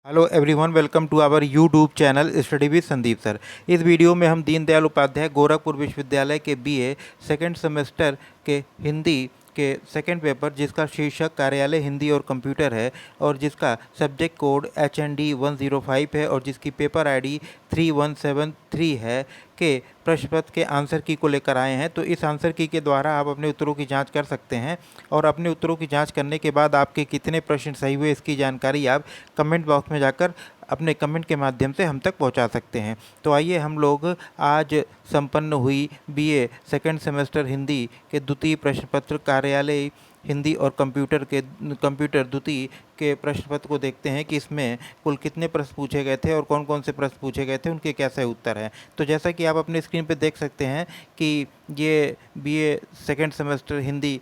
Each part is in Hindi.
Hello everyone, welcome to our YouTube channel study with Sandeep sir. इस वीडियो में हम दीनदयाल उपाध्याय गोरखपुर विश्वविद्यालय के बीए सेकेंड सेमेस्टर के हिंदी के सेकेंड पेपर, जिसका शीर्षक कार्यालय हिंदी और कंप्यूटर है और जिसका सब्जेक्ट कोड HND 105 है और जिसकी पेपर आईडी 3173 है, के प्रश्न पत्र के आंसर की को लेकर आए हैं। तो इस आंसर की के द्वारा आप अपने उत्तरों की जांच कर सकते हैं और अपने उत्तरों की जांच करने के बाद आपके कितने प्रश्न सही हुए इसकी जानकारी आप कमेंट बॉक्स में जाकर अपने कमेंट के माध्यम से हम तक पहुंचा सकते हैं। तो आइए हम लोग आज संपन्न हुई बीए सेकेंड सेमेस्टर हिंदी के द्वितीय प्रश्न पत्र कार्यालय हिंदी और कंप्यूटर द्वितीय के प्रश्न पत्र को देखते हैं कि इसमें कुल कितने प्रश्न पूछे गए थे और कौन कौन से प्रश्न पूछे गए थे, उनके कैसे उत्तर हैं। तो जैसा कि आप अपने स्क्रीन पर देख सकते हैं कि ये बीए सेकेंड सेमेस्टर हिंदी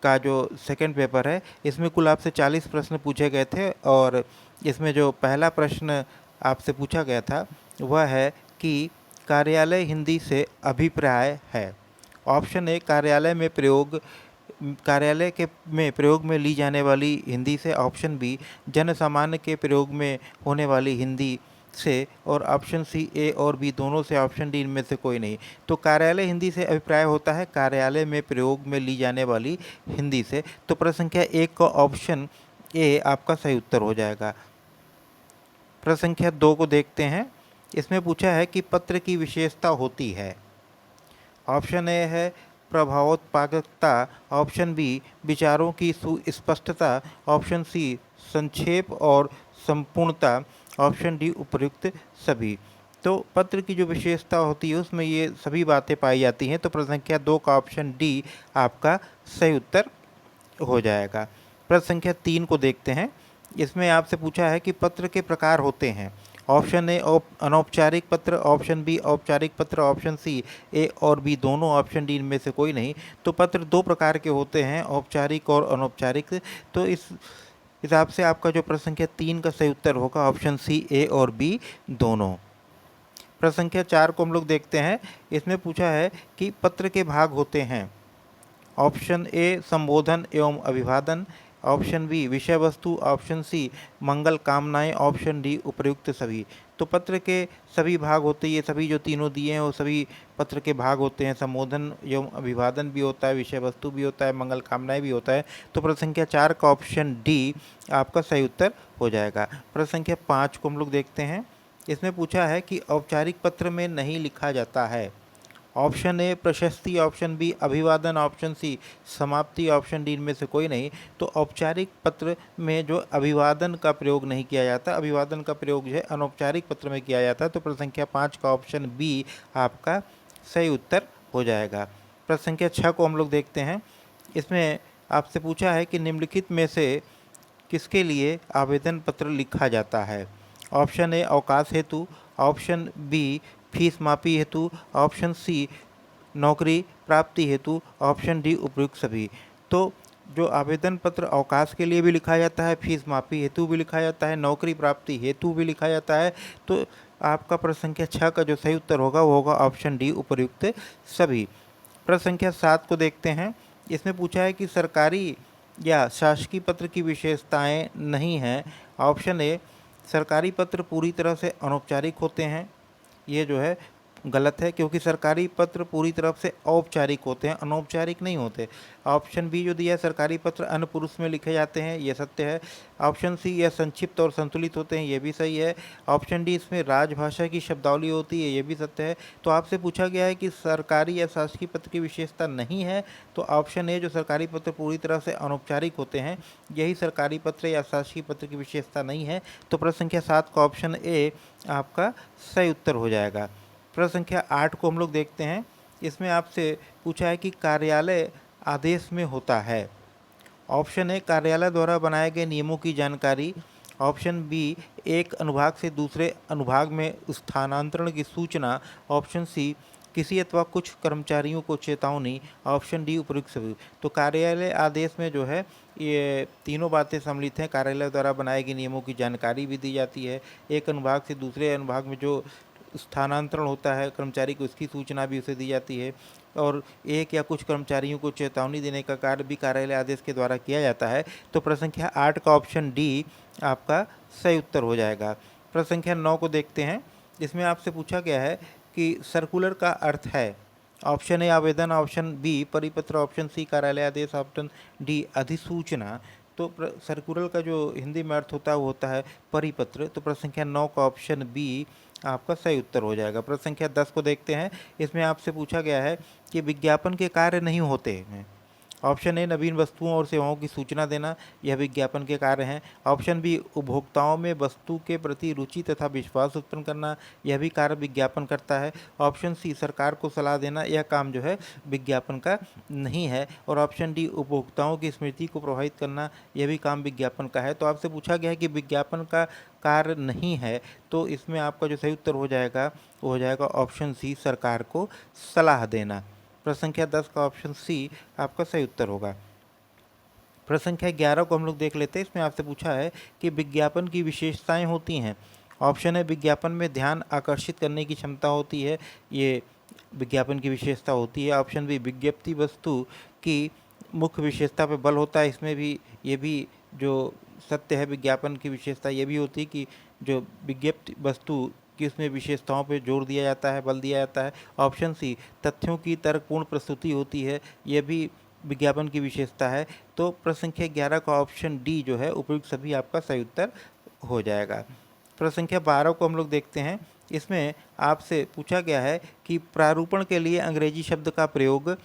का जो सेकंड पेपर है, इसमें कुल आपसे 40 प्रश्न पूछे गए थे और इसमें जो पहला प्रश्न आपसे पूछा गया था वह है कि कार्यालय हिंदी से अभिप्राय है। ऑप्शन ए, कार्यालय में प्रयोग में ली जाने वाली हिंदी से। ऑप्शन बी, जन सामान्य के प्रयोग में होने वाली हिंदी से। और ऑप्शन सी, ए और बी दोनों से। ऑप्शन डी, इनमें से कोई नहीं। तो कार्यालय हिंदी से अभिप्राय होता है कार्यालय में प्रयोग में ली जाने वाली हिंदी से। तो प्रश्न संख्या 1 का ऑप्शन ए आपका सही उत्तर हो जाएगा। प्रश्न संख्या 2 को देखते हैं। इसमें पूछा है कि पत्र की विशेषता होती है। ऑप्शन ए है प्रभावोत्पादकता। ऑप्शन बी, विचारों की सुस्पष्टता। ऑप्शन सी, संक्षेप और संपूर्णता। ऑप्शन डी, उपर्युक्त सभी। तो पत्र की जो विशेषता होती है उसमें ये सभी बातें पाई जाती हैं। तो प्रश्न संख्या 2 का ऑप्शन डी आपका सही उत्तर हो जाएगा। प्रश्न संख्या 3 को देखते हैं। इसमें आपसे पूछा है कि पत्र के प्रकार होते हैं। ऑप्शन ए अनौपचारिक पत्र। ऑप्शन बी औपचारिक पत्र। ऑप्शन सी, ए और बी दोनों। ऑप्शन डी, इनमें से कोई नहीं। तो पत्र दो प्रकार के होते हैं, औपचारिक और अनौपचारिक। तो इस हिसाब से आपका जो प्रश्न संख्या 3 का सही उत्तर होगा ऑप्शन सी, ए और बी दोनों। प्रश्न संख्या 4 को हम लोग देखते हैं। इसमें पूछा है कि पत्र के भाग होते हैं। ऑप्शन ए, संबोधन एवं अभिवादन। ऑप्शन बी, विषय वस्तु। ऑप्शन सी, मंगल कामनाएं। ऑप्शन डी, उपर्युक्त सभी। तो पत्र के सभी भाग होते हैं, ये सभी जो तीनों दिए हैं वो सभी पत्र के भाग होते हैं। संबोधन एवं अभिवादन भी होता है, विषय वस्तु भी होता है, मंगल कामनाएं भी होता है। तो प्रश्न संख्या 4 का ऑप्शन डी आपका सही उत्तर हो जाएगा। प्रश्न संख्या 5 को हम लोग देखते हैं। इसमें पूछा है कि औपचारिक पत्र में नहीं लिखा जाता है। ऑप्शन ए, प्रशस्ति। ऑप्शन बी, अभिवादन। ऑप्शन सी, समाप्ति। ऑप्शन डी, इनमें से कोई नहीं। तो औपचारिक पत्र में जो अभिवादन का प्रयोग नहीं किया जाता, अभिवादन का प्रयोग जो है अनौपचारिक पत्र में किया जाता है। तो प्रश्न संख्या 5 का ऑप्शन बी आपका सही उत्तर हो जाएगा। प्रश्न संख्या 6 को हम लोग देखते हैं। इसमें आपसे पूछा है कि निम्नलिखित में से किसके लिए आवेदन पत्र लिखा जाता है। ऑप्शन ए, अवकाश हेतु। ऑप्शन बी, फीस माफी हेतु। ऑप्शन सी, नौकरी प्राप्ति हेतु। ऑप्शन डी, उपयुक्त सभी। तो जो आवेदन पत्र अवकाश के लिए भी लिखा जाता है, फीस माफी हेतु भी लिखा जाता है, नौकरी प्राप्ति हेतु भी लिखा जाता है। तो आपका प्रश्न संख्या 6 का जो सही उत्तर होगा वो होगा ऑप्शन डी, उपयुक्त सभी। प्रश्न संख्या 7 को देखते हैं। इसमें पूछा है कि सरकारी या शासकीय पत्र की विशेषताएं नहीं हैं। ऑप्शन ए, सरकारी पत्र पूरी तरह से अनौपचारिक होते हैं। ये जो है गलत है, क्योंकि सरकारी पत्र पूरी तरफ से औपचारिक होते हैं, अनौपचारिक नहीं होते। ऑप्शन बी जो दिया है, सरकारी पत्र अन्य पुरुष में लिखे जाते हैं, ये सत्य है। ऑप्शन सी, यह संक्षिप्त और संतुलित होते हैं, ये भी सही है। ऑप्शन डी, इसमें राजभाषा की शब्दावली होती है, ये भी सत्य है। तो आपसे पूछा गया है कि सरकारी या शासकीय पत्र की विशेषता नहीं है। तो ऑप्शन ए, जो सरकारी पत्र पूरी तरह से अनौपचारिक होते हैं, यही सरकारी पत्र या शासकीय पत्र की विशेषता नहीं है। तो प्रश्न संख्या 7 का ऑप्शन ए आपका सही उत्तर हो जाएगा। प्रश्न संख्या 8 को हम लोग देखते हैं। इसमें आपसे पूछा है कि कार्यालय आदेश में होता है। ऑप्शन ए, कार्यालय द्वारा बनाए गए नियमों की जानकारी। ऑप्शन बी, एक अनुभाग से दूसरे अनुभाग में स्थानांतरण की सूचना। ऑप्शन सी, किसी अथवा कुछ कर्मचारियों को चेतावनी। ऑप्शन डी, उपयुक्त सभी। तो कार्यालय आदेश में जो है ये तीनों बातें सम्मिलित हैं। कार्यालय द्वारा बनाए गए नियमों की जानकारी भी दी जाती है, एक अनुभाग से दूसरे अनुभाग में जो स्थानांतरण होता है कर्मचारी को, इसकी सूचना भी उसे दी जाती है। और एक या कुछ कर्मचारियों को चेतावनी देने का कार्य भी कार्यालय आदेश के द्वारा किया जाता है। तो प्रश्न संख्या 8 का ऑप्शन डी आपका सही उत्तर हो जाएगा। प्रश्न संख्या 9 को देखते हैं। इसमें आपसे पूछा गया है कि सर्कुलर का अर्थ है। ऑप्शन ए आवेदन, ऑप्शन बी परिपत्र, ऑप्शन सी कार्यालय आदेश, ऑप्शन डी अधिसूचना। तो सर्कुलर का जो हिंदी में अर्थ होता है वो होता है परिपत्र। तो प्रश्न संख्या 9 का ऑप्शन बी आपका सही उत्तर हो जाएगा। प्रश्न संख्या 10 को देखते हैं। इसमें आपसे पूछा गया है कि विज्ञापन के कार्य नहीं होते हैं। ऑप्शन ए नवीन वस्तुओं और सेवाओं की सूचना देना, यह विज्ञापन के कार्य हैं। ऑप्शन बी उपभोक्ताओं में वस्तु के प्रति रुचि तथा विश्वास उत्पन्न करना, यह भी कार्य विज्ञापन करता है। ऑप्शन सी सरकार को सलाह देना, यह काम जो है विज्ञापन का नहीं है। और ऑप्शन डी उपभोक्ताओं की स्मृति को प्रभावित करना, यह भी काम विज्ञापन का है। तो आपसे पूछा गया है कि विज्ञापन का कार्य नहीं है, तो इसमें आपका जो सही उत्तर हो जाएगा वो हो जाएगा ऑप्शन सी सरकार को सलाह देना। प्रश्न संख्या 10 का ऑप्शन सी आपका सही उत्तर होगा। प्रश्न संख्या 11 को हम लोग देख लेते हैं। इसमें आपसे पूछा है कि विज्ञापन की विशेषताएं होती हैं। ऑप्शन है विज्ञापन में ध्यान आकर्षित करने की क्षमता होती है, ये विज्ञापन की विशेषता होती है। ऑप्शन बी विज्ञप्ति वस्तु की मुख्य विशेषता पर बल होता है, इसमें भी ये भी जो सत्य है विज्ञापन की विशेषता ये भी होती है कि जो विज्ञप्ति वस्तु कि उसमें विशेषताओं पर जोर दिया जाता है, बल दिया जाता है। ऑप्शन सी तथ्यों की तर्कपूर्ण प्रस्तुति होती है, यह भी विज्ञापन की विशेषता है। तो प्रश्न संख्या 11 का ऑप्शन डी जो है उपयुक्त सभी आपका सही उत्तर हो जाएगा। प्रश्न संख्या 12 को हम लोग देखते हैं। इसमें आपसे पूछा गया है कि प्रारूपण के लिए अंग्रेजी शब्द का प्रयोग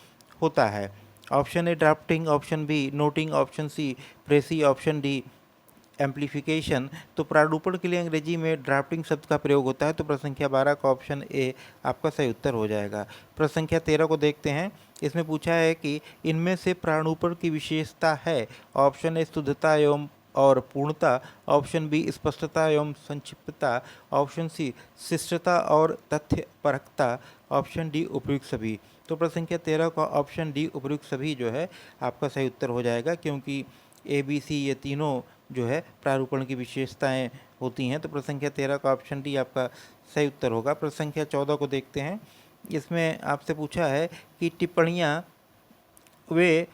होता है। Option A drafting, option B noting, option C precis, option D amplification. तो प्रारूपण के लिए अंग्रेजी में ड्राफ्टिंग शब्द का प्रयोग होता है। तो प्रश्न संख्या 12 का ऑप्शन ए आपका सही उत्तर हो जाएगा। प्रश्न संख्या 13 को देखते हैं। इसमें पूछा है कि इनमें से प्रारूपण की विशेषता है। ऑप्शन ए शुद्धता एवं और पूर्णता, ऑप्शन बी स्पष्टता एवं संक्षिप्तता, ऑप्शन सी शिष्टता और तथ्यपरकता, ऑप्शन डी उपयुक्त सभी। तो प्रश्न संख्या 13 का ऑप्शन डी उपयुक्त सभी जो है आपका सही उत्तर हो जाएगा, क्योंकि ए बी सी ये तीनों जो है प्रारूपण की विशेषताएं होती हैं। तो प्रश्न संख्या 13 का ऑप्शन डी आपका सही उत्तर होगा। प्रश्न संख्या 14 को देखते हैं। इसमें आपसे पूछा है कि टिप्पणियां वे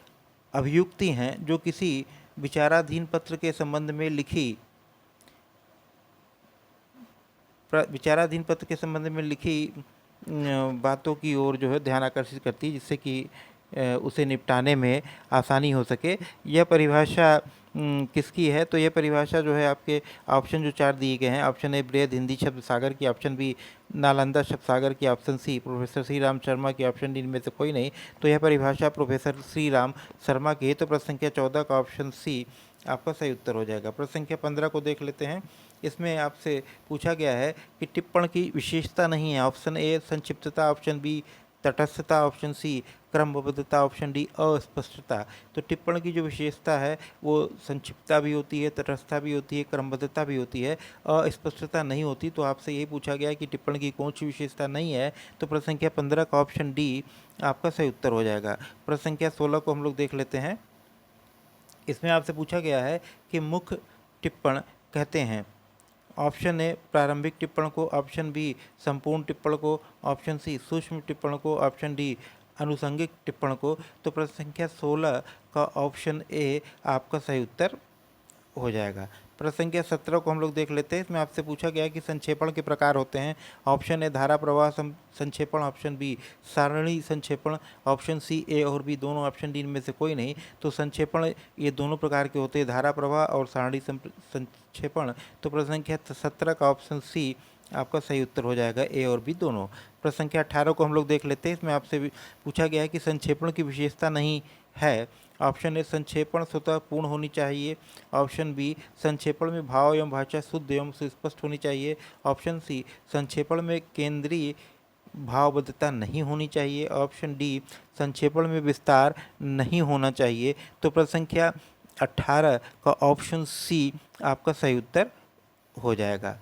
अभियुक्ति हैं जो किसी विचाराधीन पत्र के संबंध में विचाराधीन पत्र के संबंध में लिखी बातों की ओर जो है ध्यान आकर्षित करती है, जिससे कि उसे निपटाने में आसानी हो सके। यह परिभाषा किसकी है? तो यह परिभाषा जो है आपके ऑप्शन जो 4 दिए गए हैं, ऑप्शन ए बृहद हिंदी शब्द सागर की, ऑप्शन बी नालंदा शब्द सागर की, option C professor Shri Ram Sharma की, ऑप्शन डी इनमें से कोई नहीं। तो यह परिभाषा प्रोफेसर श्री राम शर्मा की है। तो प्रश्न संख्या 14 का ऑप्शन सी आपका सही उत्तर हो जाएगा। प्रश्न संख्या 15 को देख लेते हैं। इसमें आपसे पूछा गया है कि टिप्पण की विशेषता नहीं है। ऑप्शन ए संक्षिप्तता, ऑप्शन बी तटस्थता, ऑप्शन सी क्रमबद्धता, ऑप्शन डी अस्पष्टता। तो टिप्पण की जो विशेषता है वो संक्षिप्तता भी होती है, तटस्थता भी होती है, क्रमबद्धता भी होती है, अस्पष्टता नहीं होती। तो आपसे यही पूछा गया है कि टिप्पण की कौन सी विशेषता नहीं है। तो प्रश्न संख्या 15 का ऑप्शन डी आपका सही उत्तर हो जाएगा। प्रश्न संख्या 16 को हम लोग देख लेते हैं। इसमें आपसे पूछा गया है कि मुख्य टिप्पण कहते हैं। ऑप्शन ए प्रारंभिक टिप्पण को, ऑप्शन बी संपूर्ण टिप्पण को, ऑप्शन सी सूक्ष्म टिप्पण को, ऑप्शन डी अनुषंगिक टिप्पण को। तो प्रश्न संख्या 16 का ऑप्शन ए आपका सही उत्तर हो जाएगा। प्रश्न संख्या 17 को हम लोग देख लेते हैं। इसमें आपसे पूछा गया है कि संक्षेपण के प्रकार होते हैं। ऑप्शन ए धारा प्रवाह संक्षेपण, ऑप्शन बी सारणी संक्षेपण, ऑप्शन सी ए और बी दोनों, ऑप्शन डी इनमें से कोई नहीं। तो संक्षेपण ये दोनों प्रकार के होते हैं, धारा प्रवाह और सारणी संक्षेपण। तो प्रश्न संख्या 17 का ऑप्शन सी आपका सही उत्तर हो जाएगा, ए और बी दोनों। प्रश्न संख्या 18 को हम लोग देख लेते हैं। इसमें आपसे पूछा गया है कि संक्षेपण की विशेषता नहीं है। ऑप्शन ए संक्षेपण स्वतः पूर्ण होनी चाहिए, ऑप्शन बी संक्षेपण में भाव एवं भाषा शुद्ध एवं सुस्पष्ट होनी चाहिए, ऑप्शन सी संक्षेपण में केंद्रीय भावबद्धता नहीं होनी चाहिए, ऑप्शन डी संक्षेपण में विस्तार नहीं होना चाहिए। तो प्रश्न संख्या 18 का ऑप्शन सी आपका सही उत्तर हो जाएगा।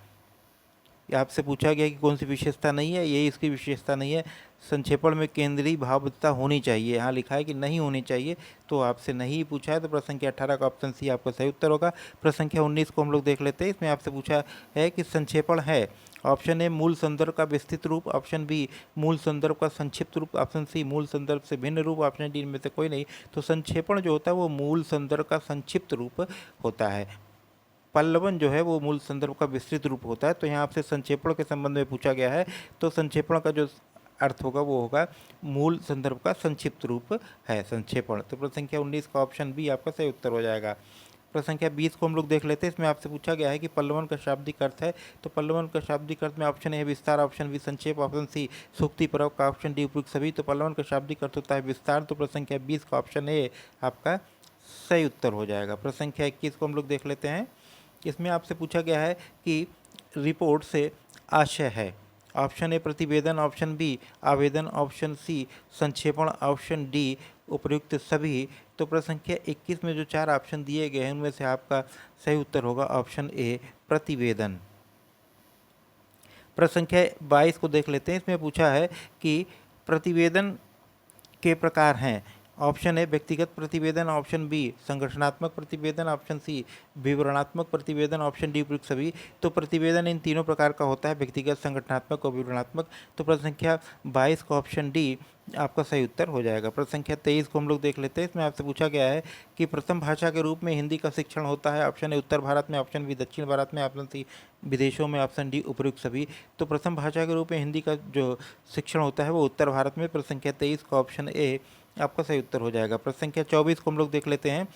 आपसे पूछा गया कि कौन सी विशेषता नहीं है, यही इसकी विशेषता नहीं है। संक्षेपण में केंद्रीय भावबद्धता होनी चाहिए, यहाँ लिखा है कि नहीं होनी चाहिए, तो आपसे नहीं पूछा है। तो प्रश्न संख्या 18 का ऑप्शन सी आपका सही उत्तर होगा। प्रश्न संख्या 19 को हम लोग देख लेते हैं। इसमें आपसे पूछा है कि संक्षेपण है ऑप्शन ए मूल संदर्भ का विस्तृत रूप, ऑप्शन बी मूल संदर्भ का संक्षिप्त रूप, ऑप्शन सी मूल संदर्भ से भिन्न रूप, ऑप्शन डी इनमें से कोई नहीं। तो संक्षेपण जो होता है वो मूल संदर्भ का संक्षिप्त रूप होता है। पल्लवन जो है वो मूल संदर्भ का विस्तृत रूप होता है। तो यहाँ आपसे संक्षेपण के संबंध में पूछा गया है, तो संक्षेपण का जो अर्थ होगा वो होगा मूल संदर्भ का संक्षिप्त रूप है संक्षेपण। तो प्रश्न संख्या 19 का ऑप्शन बी आपका सही उत्तर हो जाएगा। प्रश्न संख्या 20 को हम लोग देख लेते हैं। इसमें आपसे पूछा गया है कि पल्लवन का शाब्दिक अर्थ है। तो पल्लवन का शाब्दिक अर्थ में ऑप्शन ए है विस्तार, ऑप्शन बी संक्षेप, ऑप्शन सी सूक्ति परक का, ऑप्शन डी उपयुक्त सभी। तो पल्लवन का शाब्दिक अर्थ होता है विस्तार। तो प्रश्न संख्या 20 का ऑप्शन ए आपका सही उत्तर हो जाएगा। प्रश्न संख्या 21 को हम लोग देख लेते हैं। इसमें आपसे पूछा गया है कि रिपोर्ट से आशय है। ऑप्शन ए प्रतिवेदन, ऑप्शन बी आवेदन, ऑप्शन सी संक्षेपण, ऑप्शन डी उपयुक्त सभी। तो प्रश्न संख्या 21 में जो 4 ऑप्शन दिए गए हैं उनमें से आपका सही उत्तर होगा ऑप्शन ए प्रतिवेदन। प्रश्न संख्या 22 को देख लेते हैं। इसमें पूछा है कि प्रतिवेदन के प्रकार हैं। ऑप्शन ए व्यक्तिगत प्रतिवेदन, ऑप्शन बी संगठनात्मक प्रतिवेदन, ऑप्शन सी विवरणात्मक प्रतिवेदन, ऑप्शन डी उपयुक्त सभी। तो प्रतिवेदन इन तीनों प्रकार का होता है, व्यक्तिगत, संगठनात्मक और विवरणात्मक। तो प्रश्न संख्या 22 का ऑप्शन डी आपका सही उत्तर हो जाएगा। प्रश्न संख्या 23 को हम लोग देख लेते हैं। इसमें आपसे पूछा गया है कि प्रथम भाषा के रूप में हिंदी का शिक्षण होता है। ऑप्शन ए उत्तर भारत में, ऑप्शन बी दक्षिण भारत में, ऑप्शन सी विदेशों में, ऑप्शन डी उपयुक्त सभी। तो प्रथम भाषा के रूप में हिंदी का जो शिक्षण होता है वो उत्तर भारत में। प्रश्न संख्या 23 का ऑप्शन ए आपका सही उत्तर हो जाएगा। प्रश्न संख्या 24 को हम लोग देख लेते हैं।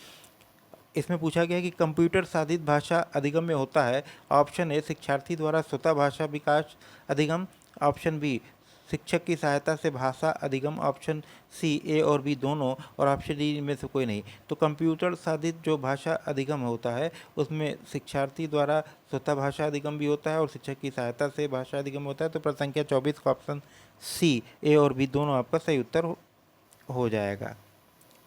इसमें पूछा गया है कि कंप्यूटर साधित भाषा अधिगम में होता है। ऑप्शन ए शिक्षार्थी द्वारा स्वतः भाषा विकास अधिगम, ऑप्शन बी शिक्षक की सहायता से भाषा अधिगम, ऑप्शन सी ए और बी दोनों, और ऑप्शन डी में से कोई नहीं। तो कंप्यूटर साधित जो भाषा अधिगम होता है उसमें शिक्षार्थी द्वारा स्वतः भाषा अधिगम भी होता है और शिक्षक की सहायता से भाषा अधिगम होता है। तो प्रश्न संख्या 24 का ऑप्शन सी ए और बी दोनों आपका सही उत्तर हो जाएगा।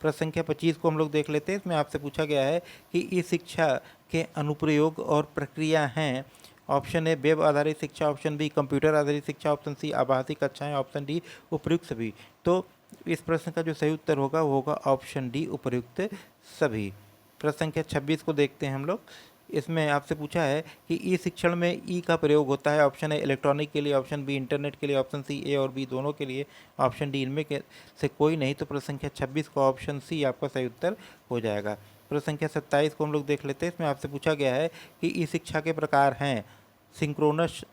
प्रश्न संख्या 25 को हम लोग देख लेते हैं। इसमें आपसे पूछा गया है कि ई शिक्षा के अनुप्रयोग और प्रक्रिया हैं। ऑप्शन ए वेब आधारित शिक्षा, ऑप्शन बी कंप्यूटर आधारित शिक्षा, ऑप्शन सी आभासी कक्षाएं, ऑप्शन डी उपयुक्त सभी। तो इस प्रश्न का जो सही उत्तर होगा वो होगा ऑप्शन डी उपयुक्त सभी। प्रश्न संख्या 26 को देखते हैं हम लोग। इसमें आपसे पूछा है कि ई शिक्षण में ई का प्रयोग होता है। ऑप्शन ए इलेक्ट्रॉनिक के लिए, ऑप्शन बी इंटरनेट के लिए, ऑप्शन सी ए और बी दोनों के लिए, ऑप्शन डी इनमें के से कोई नहीं। तो प्रश्न संख्या 26 का ऑप्शन सी आपका सही उत्तर हो जाएगा। प्रश्न संख्या 27 को हम लोग देख लेते हैं। इसमें आपसे पूछा गया है कि ई शिक्षा के प्रकार हैं synchronous,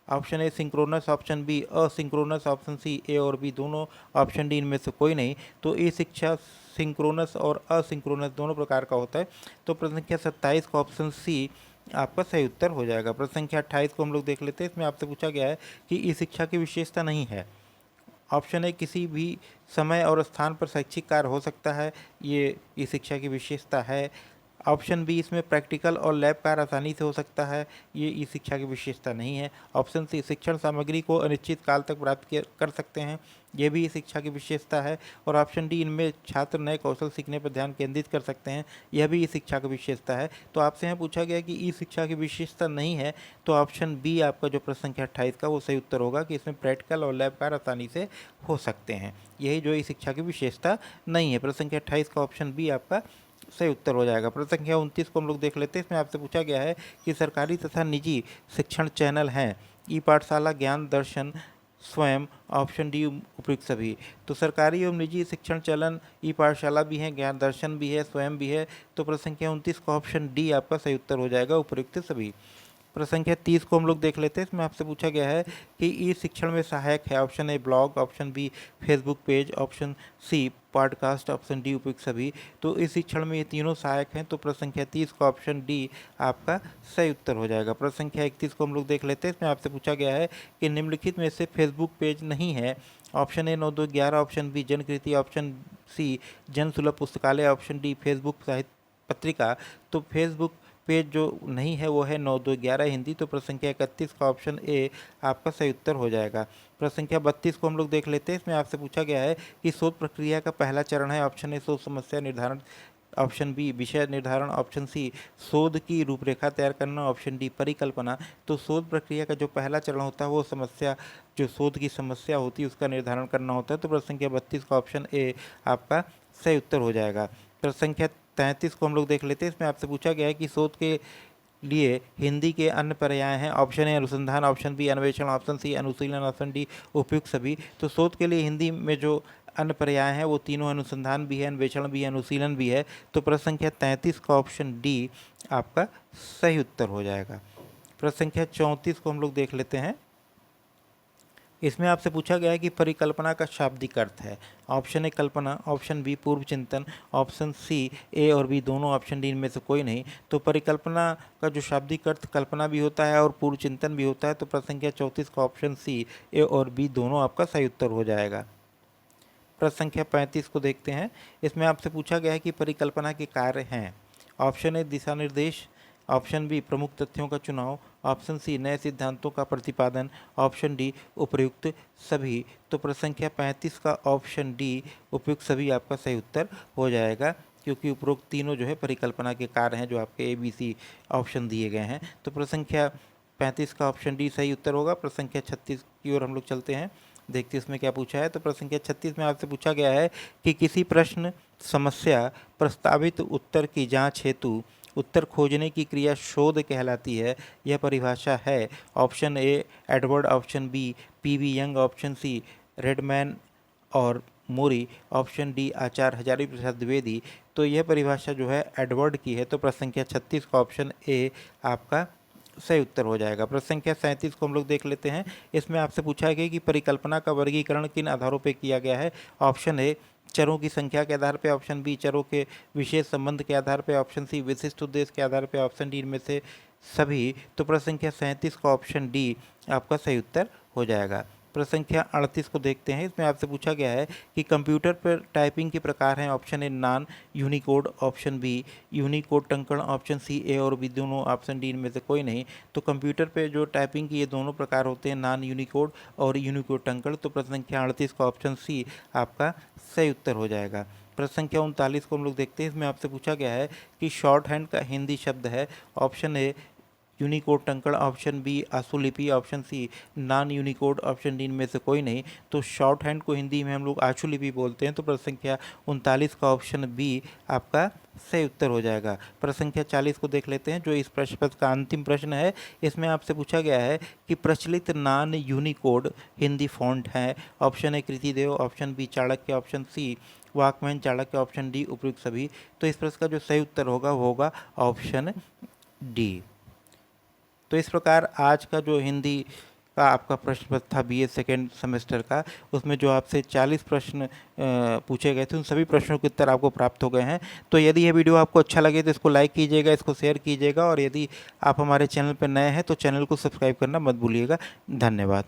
option A synchronous, option B asynchronous, option C A और बी दोनों, ऑप्शन डी इनमें से कोई नहीं। तो ई शिक्षा सिंक्रोनस और असिंक्रोनस दोनों प्रकार का होता है। तो प्रश्न संख्या 27 का ऑप्शन सी आपका सही उत्तर हो जाएगा। प्रश्न संख्या 28 को हम लोग देख लेते हैं। इसमें आपसे पूछा गया है कि ई शिक्षा की विशेषता नहीं है। ऑप्शन ए किसी भी समय और स्थान पर शैक्षिक कार्य हो सकता है, ये ई शिक्षा की विशेषता है। ऑप्शन बी इसमें प्रैक्टिकल और लैब कार्य आसानी से हो सकता है, ये ई शिक्षा की विशेषता नहीं है। ऑप्शन सी शिक्षण सामग्री को अनिश्चित काल तक प्राप्त कर सकते हैं, ये भी ई शिक्षा की विशेषता है। और ऑप्शन डी इनमें छात्र नए कौशल सीखने पर ध्यान केंद्रित कर सकते हैं, यह भी ई शिक्षा की विशेषता है। तो आपसे यहाँ पूछा गया कि ई शिक्षा की विशेषता नहीं है, तो ऑप्शन बी आपका जो प्रश्न संख्या 28 का वो सही उत्तर होगा कि इसमें प्रैक्टिकल और लैब कार्य आसानी से हो सकते हैं, यही जो ई शिक्षा की विशेषता नहीं है। प्रश्न संख्या 28 का ऑप्शन बी आपका सही उत्तर हो जाएगा। प्रश्न संख्या 29 को हम लोग देख लेते हैं। इसमें आपसे पूछा गया है कि सरकारी तथा निजी शिक्षण चैनल हैं ई पाठशाला, ज्ञान दर्शन, स्वयं, ऑप्शन डी उपयुक्त सभी। तो सरकारी एवं निजी शिक्षण चैनल ई पाठशाला भी हैं, ज्ञान दर्शन भी है, स्वयं भी है। तो प्रश्न संख्या 29 का ऑप्शन डी आपका सही उत्तर हो जाएगा उपयुक्त सभी। प्रश्न संख्या 30 को हम लोग देख लेते हैं। इसमें आपसे पूछा गया है कि ई शिक्षण में सहायक है। Option A blog, option B Facebook page, option C podcast, option D उपयुक्त सभी। तो इस शिक्षण में ये तीनों सहायक हैं। तो प्रश्न संख्या 30 का ऑप्शन डी आपका सही उत्तर हो जाएगा। प्रश्न संख्या 31 को हम लोग देख लेते हैं। इसमें आपसे पूछा गया है कि निम्नलिखित में से फेसबुक पेज नहीं है। Option A 9211, option B Jankriti, option C जन सुलभ पुस्तकालय, ऑप्शन डी फेसबुक साहित्य पत्रिका। तो फेसबुक पेज जो नहीं है वो है 9211 हिंदी। तो प्रश्न संख्या 31 का ऑप्शन ए आपका सही उत्तर हो जाएगा। प्रश्न संख्या 32 को हम लोग देख लेते हैं। इसमें आपसे पूछा गया है कि शोध प्रक्रिया का पहला चरण है। ऑप्शन ए शोध समस्या निर्धारण, ऑप्शन बी विषय निर्धारण, ऑप्शन सी शोध की रूपरेखा तैयार करना, ऑप्शन डी परिकल्पना। तो शोध प्रक्रिया का जो पहला चरण होता है वो समस्या, जो शोध की समस्या होती है उसका निर्धारण करना होता है। तो प्रश्न संख्या 32 का ऑप्शन ए आपका सही उत्तर हो जाएगा। प्रश्न संख्या 33 को हम लोग देख लेते हैं। इसमें आपसे पूछा गया है कि शोध के लिए हिंदी के अन्य पर्याय हैं। ऑप्शन ए अनुसंधान, ऑप्शन बी अन्वेषण, ऑप्शन सी अनुशीलन, ऑप्शन डी उपयुक्त सभी। तो शोध के लिए हिंदी में जो अन्य पर्याय हैं वो तीनों अनुसंधान भी है, अन्वेषण भी है, अनुशीलन भी है। तो प्रश्न संख्या 33 का ऑप्शन डी आपका सही उत्तर हो जाएगा। प्रश्न संख्या 34 को हम लोग देख लेते हैं। इसमें आपसे पूछा गया है कि परिकल्पना का शाब्दिक अर्थ है। ऑप्शन ए कल्पना, ऑप्शन बी पूर्व चिंतन, ऑप्शन सी ए और बी दोनों, ऑप्शन डी इनमें से कोई नहीं। तो परिकल्पना का जो शाब्दिक अर्थ कल्पना भी होता है और पूर्व चिंतन भी होता है। तो प्रश्न संख्या 34 का ऑप्शन सी ए और बी दोनों आपका सही उत्तर हो जाएगा। प्रश्न संख्या 35 को देखते हैं। इसमें आपसे पूछा गया है कि परिकल्पना के कार्य हैं। ऑप्शन ए दिशा निर्देश, ऑप्शन बी प्रमुख तथ्यों का चुनाव, ऑप्शन सी नए सिद्धांतों का प्रतिपादन, ऑप्शन डी उपयुक्त सभी। तो प्रश्न संख्या 35 का ऑप्शन डी उपयुक्त सभी आपका सही उत्तर हो जाएगा, क्योंकि उपरोक्त तीनों जो है परिकल्पना के कार्य हैं जो आपके ए बी सी ऑप्शन दिए गए हैं। तो प्रश्न संख्या 35 का ऑप्शन डी सही उत्तर होगा। प्रश्न संख्या 36 की ओर हम लोग चलते हैं, देखते हैं इसमें क्या पूछा है। तो प्रश्न संख्या 36 में आपसे पूछा गया है कि किसी प्रश्न, समस्या, प्रस्तावित उत्तर की जांच हेतु उत्तर खोजने की क्रिया शोध कहलाती है। यह परिभाषा है। Option A Edward, option B P V. Young, option C Redman और Mori, option D Acharya Hazari Prasad Dwivedi. तो यह परिभाषा जो है एडवर्ड की है। तो प्रश्न संख्या 36 का ऑप्शन ए आपका सही उत्तर हो जाएगा। प्रश्न संख्या 37 को हम लोग देख लेते हैं। इसमें आपसे पूछा गया कि परिकल्पना का वर्गीकरण किन आधारों पर किया गया है। ऑप्शन ए चरों की संख्या के आधार पर, ऑप्शन बी चरों के विशेष संबंध के आधार पर, ऑप्शन सी विशिष्ट उद्देश्य के आधार पर, ऑप्शन डी इनमें से सभी। तो प्रश्न संख्या 37 का ऑप्शन डी आपका सही उत्तर हो जाएगा। प्रश्न संख्या 38 को देखते हैं। इसमें आपसे पूछा गया है कि कंप्यूटर पर टाइपिंग के प्रकार हैं। Option A non Unicode, option B Unicode टंकण, ऑप्शन सी ए और बी दोनों, ऑप्शन डी इनमें से कोई नहीं। तो कंप्यूटर पे जो टाइपिंग की ये दोनों प्रकार होते हैं, नॉन यूनिकोड और यूनिकोड टंकण। तो प्रश्न संख्या 38 का ऑप्शन सी आपका सही उत्तर हो जाएगा। प्रश्न संख्या 39 को हम लोग देखते हैं। इसमें आपसे पूछा गया है कि शॉर्ट हैंड का हिंदी शब्द है। ऑप्शन ए यूनिकोड टंकण, ऑप्शन बी आशुलिपि, option C non Unicode, option D इनमें से कोई नहीं। तो शॉर्ट हैंड को हिंदी में हम लोग आशुलिपि बोलते हैं। तो प्रश्न संख्या 39 का ऑप्शन बी आपका सही उत्तर हो जाएगा। प्रश्न संख्या 40 को देख लेते हैं, जो इस प्रश्न पत्र का अंतिम प्रश्न है। इसमें आपसे पूछा गया है कि प्रचलित नॉन यूनिकोड हिंदी फॉन्ट है। Option A Krutidev, option B Chanakya, option C Walkman Chanakya, option D उपयुक्त सभी। तो इस प्रश्न का जो सही उत्तर होगा वो होगा ऑप्शन डी। तो इस प्रकार आज का जो हिंदी का आपका प्रश्न पत्र था बीए सेकेंड सेमेस्टर का, उसमें जो आपसे 40 प्रश्न पूछे गए थे, उन सभी प्रश्नों के उत्तर आपको प्राप्त हो गए हैं। तो यदि यह वीडियो आपको अच्छा लगे तो इसको लाइक कीजिएगा, इसको शेयर कीजिएगा, और यदि आप हमारे चैनल पर नए हैं तो चैनल को सब्सक्राइब करना मत भूलिएगा। धन्यवाद।